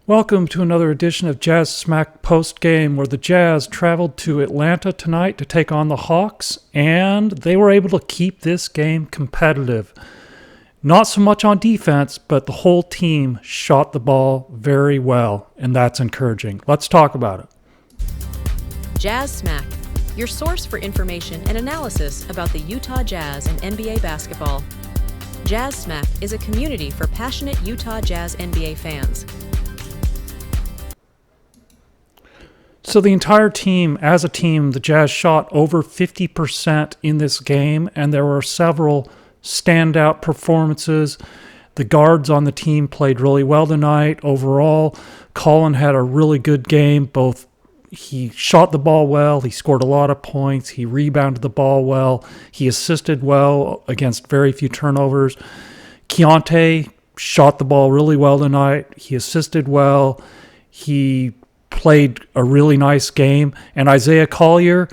Welcome to another edition of Jazz Smack Post Game, where the Jazz traveled to Atlanta tonight to take on the Hawks, and they were able to keep this game competitive. Not so much on defense, but the whole team shot the ball very well, and that's encouraging. Let's talk about it. Jazz Smack, your source for information and analysis about the Utah Jazz and NBA basketball. Jazz Smack is a community for passionate Utah Jazz NBA fans. So the entire team, as a team, the Jazz shot over 50% in this game, and there were several standout performances. The guards on the team played really well tonight. Overall, Collin had a really good game. He shot the ball well, he scored a lot of points, he rebounded the ball well, he assisted well against very few turnovers. Keyonte shot the ball really well tonight. He assisted well. He played a really nice game. And Isaiah Collier,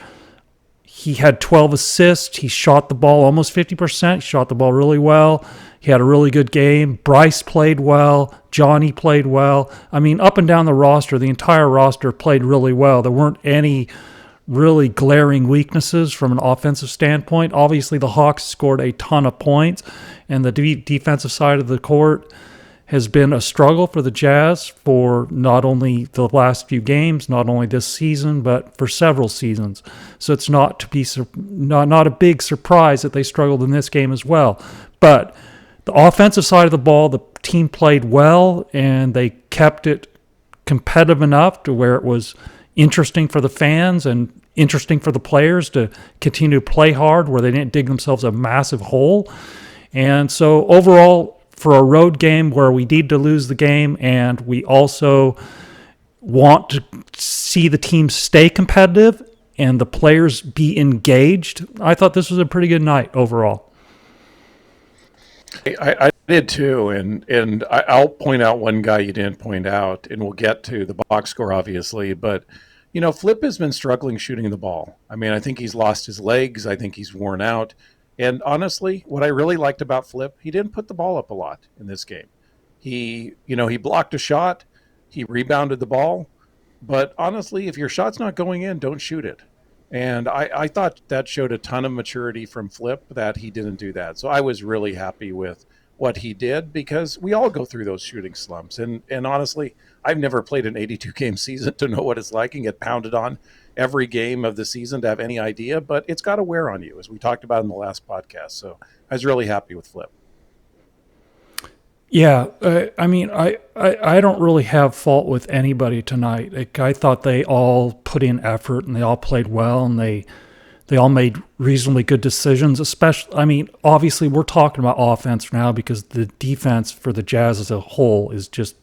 he had 12 assists. He shot the ball almost 50%. He shot the ball really well. He had a really good game. Bryce played well. Johnny played well. I mean, up and down the roster, the entire roster played really well. There weren't any really glaring weaknesses from an offensive standpoint. Obviously, the Hawks scored a ton of points, and the defensive side of the court has been a struggle for the Jazz for not only the last few games, not only this season, but for several seasons. So it's not a big surprise that they struggled in this game as well. But the offensive side of the ball, the team played well, and they kept it competitive enough to where it was interesting for the fans and interesting for the players to continue to play hard, where they didn't dig themselves a massive hole. And so overall, for a road game where we need to lose the game and we also want to see the team stay competitive and the players be engaged, I thought this was a pretty good night overall. I did too, and I'll point out one guy you didn't point out, and we'll get to the box score, obviously, but, Flip has been struggling shooting the ball. I mean, I think he's lost his legs. I think he's worn out. And honestly, what I really liked about Flip, he didn't put the ball up a lot in this game. He blocked a shot, he rebounded the ball, but honestly, if your shot's not going in, don't shoot it. And I thought that showed a ton of maturity from Flip that he didn't do that. So I was really happy with what he did, because we all go through those shooting slumps. And honestly, I've never played an 82-game season to know what it's like and get pounded on every game of the season to have any idea, but it's got to wear on you, as we talked about in the last podcast. So I was really happy with Flip. Yeah, I don't really have fault with anybody tonight. I thought they all put in effort and they all played well, and they all made reasonably good decisions. Especially, obviously we're talking about offense now because the defense for the Jazz as a whole is just,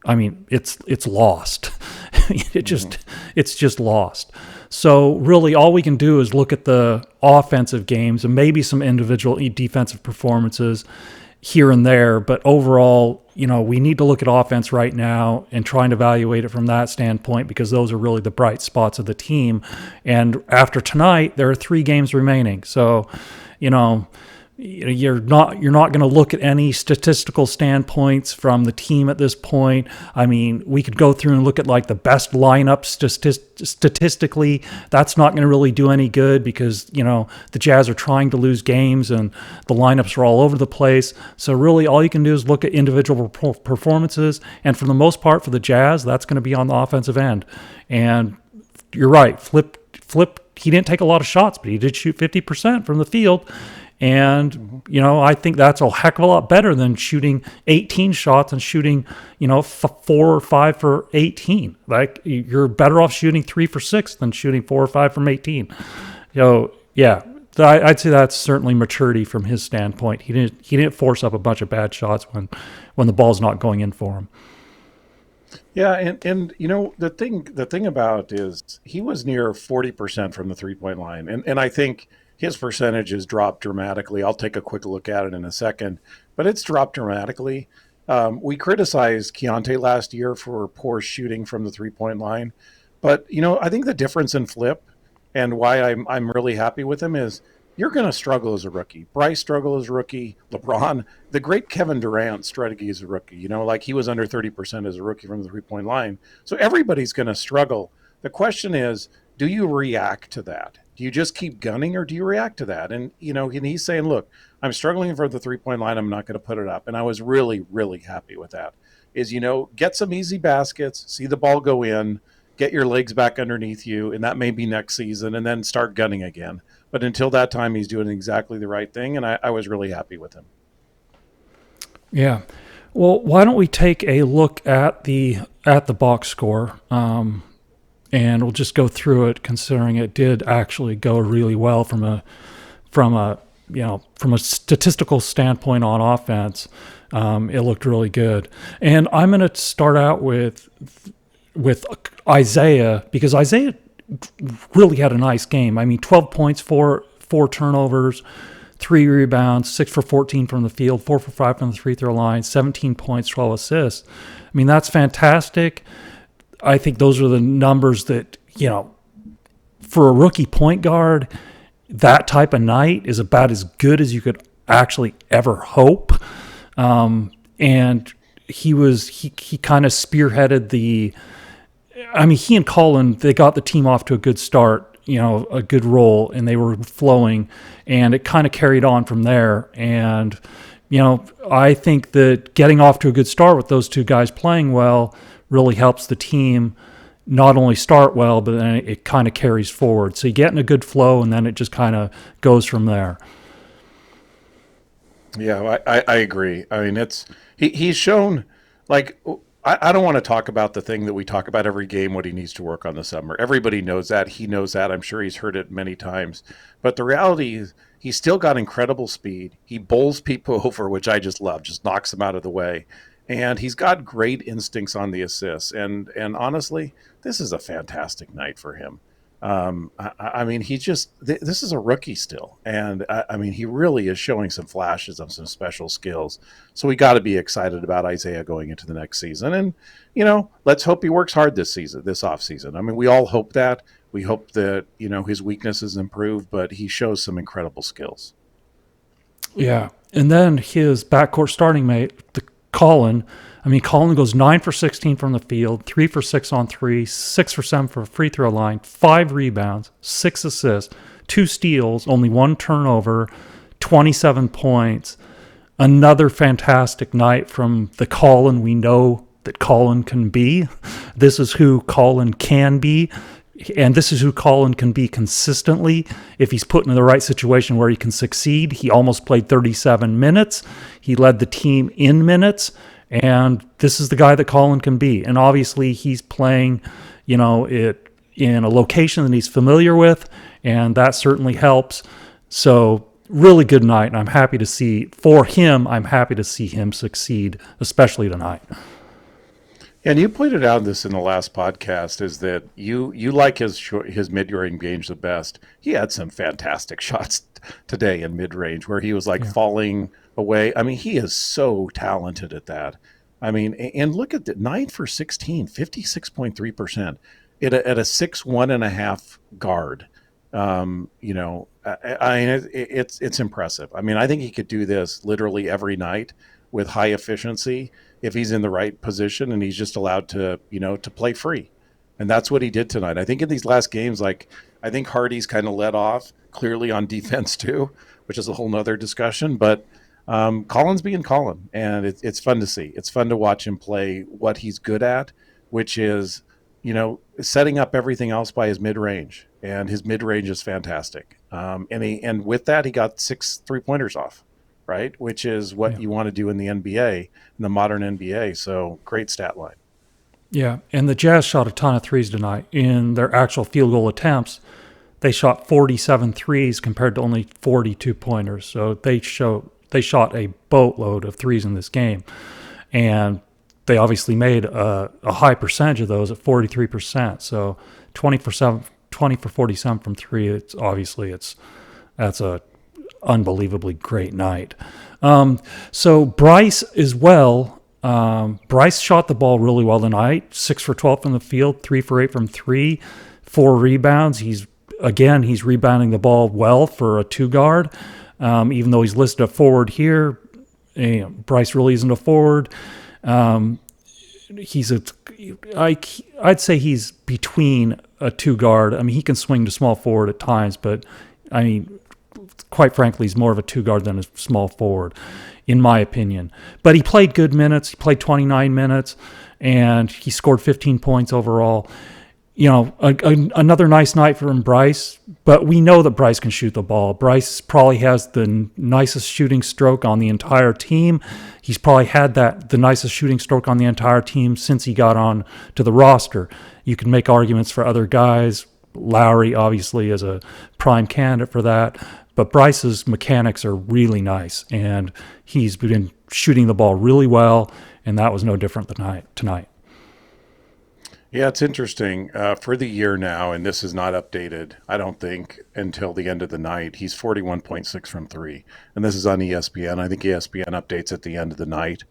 it's lost. It's just lost. So really all we can do is look at the offensive games and maybe some individual defensive performances here and there. But overall, we need to look at offense right now and try and evaluate it from that standpoint, because those are really the bright spots of the team. And after tonight, there are 3 games remaining. So, you're not going to look at any statistical standpoints from the team at this point. We could go through and look at like the best lineup statistically. That's not going to really do any good, because the Jazz are trying to lose games and the lineups are all over the place. So really all you can do is look at individual performances, and for the most part for the Jazz, that's going to be on the offensive end. And you're right, Flip, he didn't take a lot of shots, but he did shoot 50% from the field. And, I think that's a heck of a lot better than shooting 18 shots and shooting, 4 or 5 for 18. Like, you're better off shooting 3 for 6 than shooting 4 or 5 from 18. Yeah, I'd say that's certainly maturity from his standpoint. He didn't force up a bunch of bad shots when the ball's not going in for him. Yeah, and the thing about is he was near 40% from the 3-point line. And I think his percentage has dropped dramatically. I'll take a quick look at it in a second, but it's dropped dramatically. We criticized Keyonte last year for poor shooting from the 3-point line, but I think the difference in Flip and why I'm really happy with him is you're going to struggle as a rookie. Bryce struggled as a rookie. LeBron, the great Kevin Durant struggled as a rookie. You know, like he was under 30% as a rookie from the 3-point line. So everybody's going to struggle. The question is, do you react to that? Do you just keep gunning or do you react to that? And, you know, and he's saying, look, I'm struggling for the 3-point line. I'm not going to put it up. And I was really, really happy with that. Is, you know, get some easy baskets, see the ball go in, get your legs back underneath you, and that may be next season, and then start gunning again. But until that time, he's doing exactly the right thing, and I was really happy with him. Yeah. Well, why don't we take a look at the box score, and we'll just go through it, considering it did actually go really well from a statistical standpoint on offense. It looked really good, and I'm going to start out with Isaiah, because Isaiah really had a nice game. I mean, 12 points, four turnovers, 3 rebounds, 6 for 14 from the field, 4 for 5 from the free throw line, 17 points, 12 assists. I mean, that's fantastic. I think those are the numbers that, you know, for a rookie point guard, that type of night is about as good as you could actually ever hope. And he kind of spearheaded he and Collin, they got the team off to a good start, you know, a good roll, and they were flowing, and it kind of carried on from there. And, you know, I think that getting off to a good start with those two guys playing well really helps the team not only start well, but then it kind of carries forward. So you get in a good flow, and then it just kind of goes from there. Yeah, I agree. I mean, he's shown, like, I don't want to talk about the thing that we talk about every game, what he needs to work on this summer. Everybody knows that. He knows that. I'm sure he's heard it many times. But the reality is he's still got incredible speed. He bowls people over, which I just love, just knocks them out of the way. And he's got great instincts on the assists. And honestly, this is a fantastic night for him. I mean, this is a rookie still. And I mean, he really is showing some flashes of some special skills. So we got to be excited about Isaiah going into the next season. And, you know, let's hope he works hard this off season. I mean, we all hope that. We hope that, you know, his weaknesses improve, but he shows some incredible skills. Yeah. And then his backcourt starting mate, Collin goes 9 for 16 from the field, 3 for 6 on 3, 6 for 7 for free throw line, 5 rebounds, 6 assists, 2 steals, only 1 turnover, 27 points. Another fantastic night from the Collin we know that Collin can be. This is who Collin can be, and this is who Collin can be consistently if he's put in the right situation where he can succeed. He almost played 37 minutes. He led the team in minutes. And this is the guy that Collin can be. And obviously he's playing, you know, it in a location that he's familiar with, and that certainly helps. So really good night, and I'm happy to see him succeed, especially tonight. And you pointed out this in the last podcast, is that you like his mid-range range the best. He had some fantastic shots today in mid-range where he was falling away. I mean, he is so talented at that. I mean, and look at the 9 for 16, 56.3% at a 6'1.5" guard. You know, it's impressive. I mean, I think he could do this literally every night with high efficiency if he's in the right position and he's just allowed to, you know, to play free. And that's what he did tonight. I think in these last games, I think Hardy's kind of let off clearly on defense too, which is a whole nother discussion. But Collin's being Collin, and it's fun to see. It's fun to watch him play what he's good at, which is, you know, setting up everything else by his mid-range. And his mid-range is fantastic. And with that, he got 6 3-pointers off, right? Which is what you want to do in the NBA, in the modern NBA. So great stat line. Yeah, and the Jazz shot a ton of threes tonight. In their actual field goal attempts, they shot 47 threes compared to only 42 pointers. So they shot a boatload of threes in this game. And they obviously made a high percentage of those at 43%. So 20 for 47 from three. That's a unbelievably great night. So Bryce as well. Bryce shot the ball really well tonight. 6 for 12 from the field, 3 for 8 from 3, 4 rebounds. He's again, he's rebounding the ball well for a two guard. Even though he's listed a forward here, Bryce really isn't a forward. I'd say he's between a two guard. I mean, he can swing to small forward at times, but I mean, quite frankly, he's more of a two guard than a small forward, in my opinion. But he played good minutes. He played 29 minutes, and he scored 15 points overall. You know, another nice night for Bryce, but we know that Bryce can shoot the ball. Bryce probably has the nicest shooting stroke on the entire team. He's probably had the nicest shooting stroke on the entire team since he got on to the roster. You can make arguments for other guys. Lowry, obviously, is a prime candidate for that. But Bryce's mechanics are really nice, and he's been shooting the ball really well, and that was no different tonight. Yeah, it's interesting. For the year now, and this is not updated, I don't think, until the end of the night, he's 41.6 from three. And this is on ESPN. I think ESPN updates at the end of the night.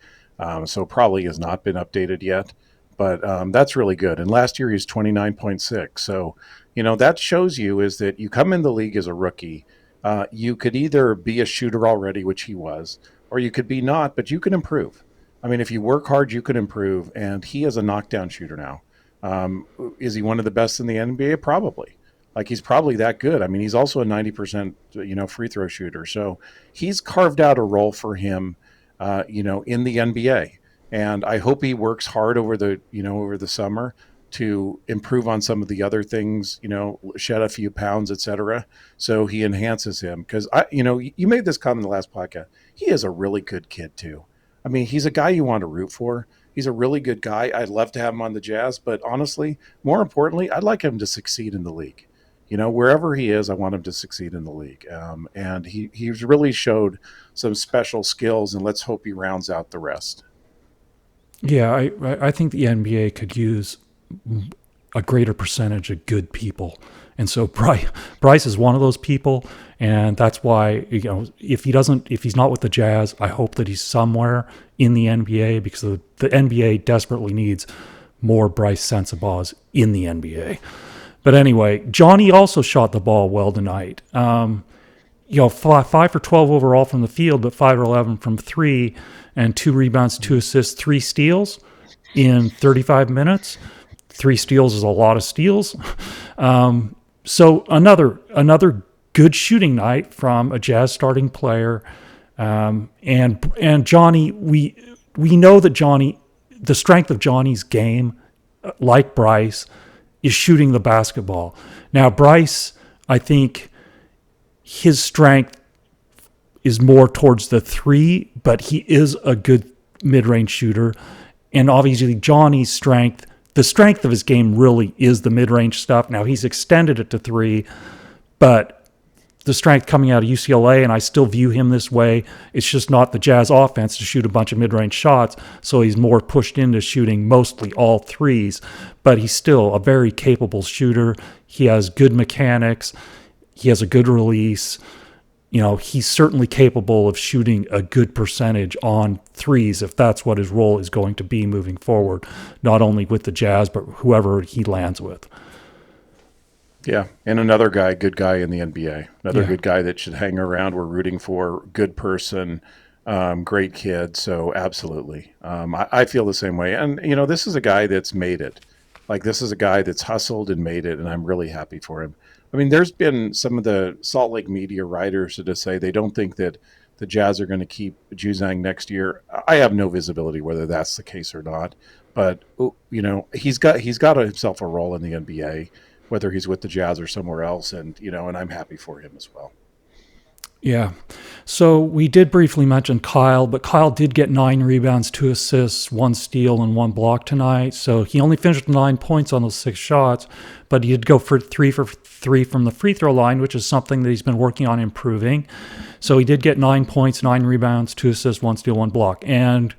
So probably has not been updated yet. But that's really good. And last year he was 29.6. So, you know, that shows you is that you come in the league as a rookie. You could either be a shooter already, which he was, or you could be not, but you can improve. I mean, if you work hard, you can improve. And he is a knockdown shooter now. Is he one of the best in the NBA? Probably. Like, he's probably that good. I mean, he's also a 90%, free throw shooter. So he's carved out a role for him, in the NBA. And I hope he works hard over the summer to improve on some of the other things, shed a few pounds, et cetera. So he enhances him. Because, you made this comment in the last podcast. He is a really good kid, too. I mean, he's a guy you want to root for. He's a really good guy. I'd love to have him on the Jazz, but honestly, more importantly, I'd like him to succeed in the league. Wherever he is, I want him to succeed in the league. And he's really showed some special skills, and let's hope he rounds out the rest. Yeah, I think the NBA could use a greater percentage of good people. And so Bryce is one of those people, and that's why, if he's not with the Jazz, I hope that he's somewhere in the NBA, because the NBA desperately needs more Bryce Sensabaugh in the NBA. But anyway, Johnny also shot the ball well tonight. 5 for 12 overall from the field, but 5 for 11 from three, and 2 rebounds, 2 assists, 3 steals in 35 minutes. 3 steals is a lot of steals. So another good shooting night from a Jazz starting player. And Johnny, we know that Johnny, the strength of Johnny's game, like Bryce, is shooting the basketball. Now, Bryce, I think his strength is more towards the three, but he is a good mid-range shooter. And obviously Johnny's strength, the strength of his game really is the mid-range stuff. Now, he's extended it to three, but the strength coming out of UCLA, and I still view him this way, it's just not the Jazz offense to shoot a bunch of mid-range shots, so he's more pushed into shooting mostly all threes, but he's still a very capable shooter. He has good mechanics. He has a good release. He's certainly capable of shooting a good percentage on threes if that's what his role is going to be moving forward, not only with the Jazz, but whoever he lands with. Yeah, and another guy, good guy in the NBA. Another good guy that should hang around. We're rooting for, good person, great kid. So absolutely. I feel the same way. And, this is a guy that's made it. Like, this is a guy that's hustled and made it, and I'm really happy for him. I mean, there's been some of the Salt Lake media writers that say they don't think that the Jazz are going to keep Juzang next year. I have no visibility whether that's the case or not. But, he's got himself a role in the NBA, whether he's with the Jazz or somewhere else, and I'm happy for him as well. Yeah. So we did briefly mention Kyle, but Kyle did get 9 rebounds, 2 assists, 1 steal, and 1 block tonight. So he only finished with 9 points on those 6 shots, but he did go for 3 from the free throw line, which is something that he's been working on improving. So he did get 9 points, 9 rebounds, 2 assists, 1 steal, 1 block. And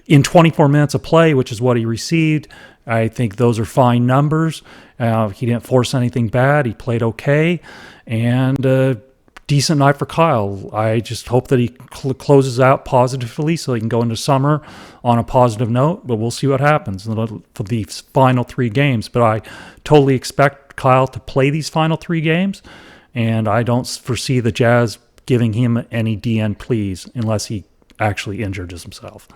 in 24 minutes of play, which is what he received, I think those are fine numbers. He didn't force anything bad. He played okay. And decent night for Kyle. I just hope that he closes out positively so he can go into summer on a positive note, but we'll see what happens for the final 3 games. But I totally expect Kyle to play these final 3 games, and I don't foresee the Jazz giving him any DN pleas unless he actually injured himself.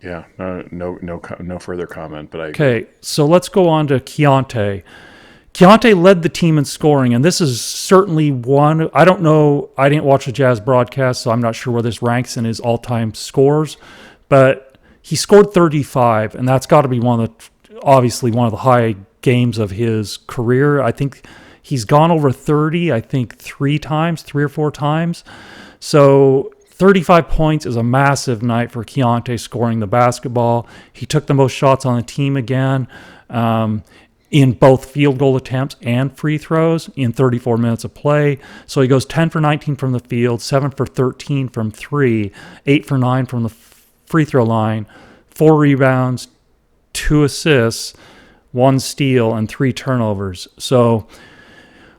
Yeah, no further comment, but I agree. Okay, so let's go on to Keyonte. Keyonte led the team in scoring, and this is certainly one. I don't know. I didn't watch the Jazz broadcast, so I'm not sure where this ranks in his all-time scores. But he scored 35, and that's got to be obviously one of the high games of his career. I think he's gone over 30, I think 3 or 4 times. So 35 points is a massive night for Keyonte scoring the basketball. He took the most shots on the team again. In both field goal attempts and free throws in 34 minutes of play. So he goes 10 for 19 from the field, 7 for 13 from 3, 8 for 9 from the free throw line, 4 rebounds, 2 assists, 1 steal, and 3 turnovers. So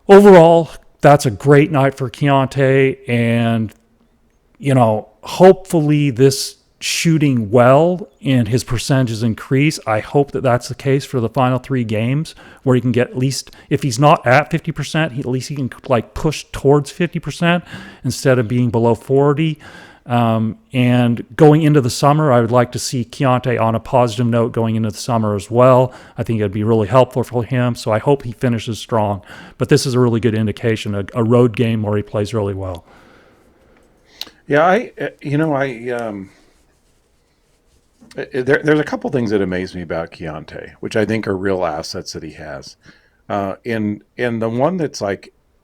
overall, that's a great night for Keyonte. And, hopefully this shooting well and his percentages increase. I hope that that's the case for the final 3 games, where he can get, at least if he's not at 50%, at least he can push towards 50% instead of being below 40. And going into the summer, I would like to see Keyonte on a positive note going into the summer as well. I think it'd be really helpful for him. So I hope he finishes strong. But this is a really good indication, a road game where he plays really well. Yeah, there's a couple things that amaze me about Keyonte, which I think are real assets that he has. And the one that's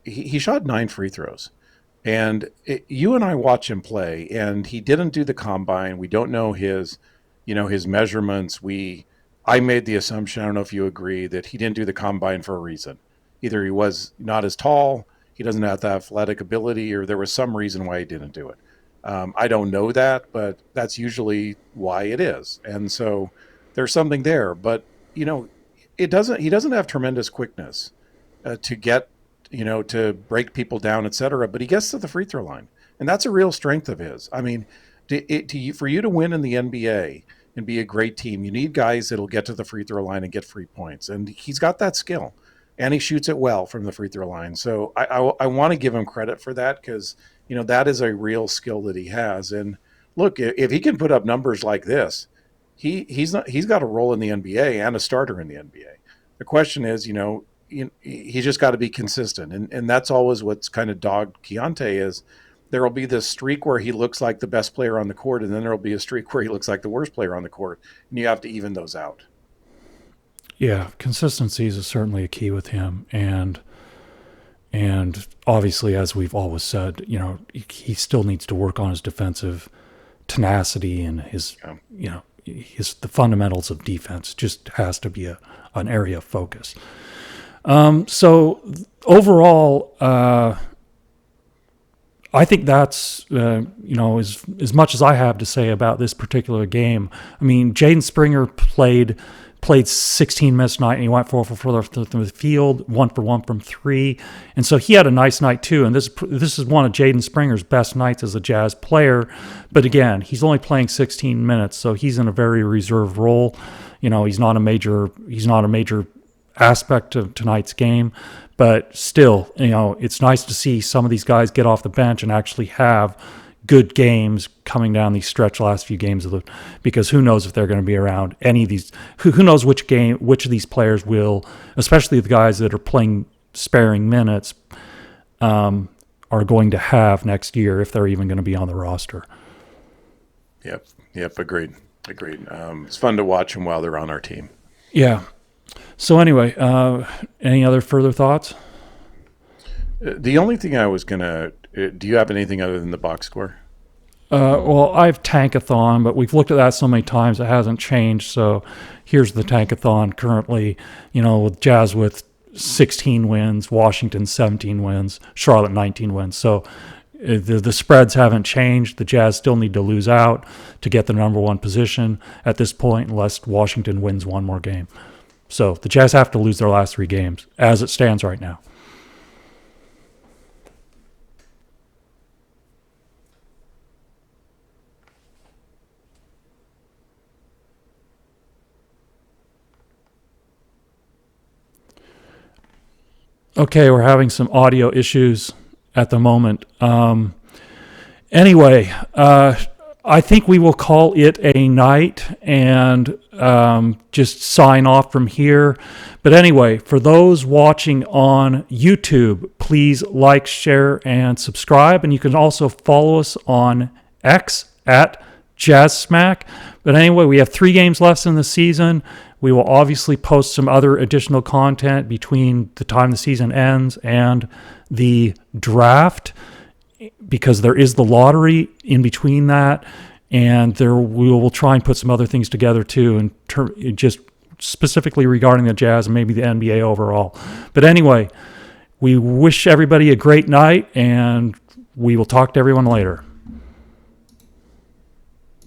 he shot 9 free throws. And you and I watch him play, and he didn't do the combine. We don't know his measurements. I made the assumption, I don't know if you agree, that he didn't do the combine for a reason. Either he was not as tall, he doesn't have the athletic ability, or there was some reason why he didn't do it. I don't know that, but that's usually why it is. And so there's something there. But, he doesn't have tremendous quickness to get, to break people down, et cetera. But he gets to the free throw line. And that's a real strength of his. I mean, for you to win in the NBA and be a great team, you need guys that'll get to the free throw line and get free points. And he's got that skill. And he shoots it well from the free throw line. So I want to give him credit for that, because that is a real skill that he has. And look, if he can put up numbers like this, he's got a role in the NBA and a starter in the NBA. The question is, he's just got to be consistent. And that's always what's kind of dogged Keyonte is there will be this streak where he looks like the best player on the court, and then there will be a streak where he looks like the worst player on the court. And you have to even those out. Yeah, consistency is certainly a key with him. And obviously, as we've always said, he still needs to work on his defensive tenacity and the fundamentals of defense. Just has to be an area of focus. So overall, I think that's, as much as I have to say about this particular game. I mean, Jaden Springer played 16 minutes tonight, and he went 4 for the field, 1 for 1 from 3. And so he had a nice night too. And this is one of Jaden Springer's best nights as a Jazz player. But again, he's only playing 16 minutes, so he's in a very reserved role. He's not a major aspect of tonight's game. But still, it's nice to see some of these guys get off the bench and actually have good games coming down the last few games because who knows if they're going to be around any of these. Who knows which of these players will, especially the guys that are playing sparing minutes, are going to have next year, if they're even going to be on the roster. Yep, agreed. It's fun to watch them while they're on our team. Yeah. So anyway, any other further thoughts? The only thing I was going to do you have anything other than the box score? Well, I have Tankathon, but we've looked at that so many times it hasn't changed. So here's the Tankathon currently, with Jazz with 16 wins, Washington 17 wins, Charlotte 19 wins. So the spreads haven't changed. The Jazz still need to lose out to get the number 1 position at this point, unless Washington wins one more game. So the Jazz have to lose their last 3 games as it stands right now. Okay, we're having some audio issues at the moment. Anyway, I think we will call it a night and just sign off from here. But anyway, for those watching on YouTube, please like, share, and subscribe. And you can also follow us on X at JazzSmack. But anyway, we have 3 games left in the season. We will obviously post some other additional content between the time the season ends and the draft, because there is the lottery in between that, and we will try and put some other things together too, and just specifically regarding the Jazz and maybe the NBA overall. But anyway, we wish everybody a great night, and we will talk to everyone later.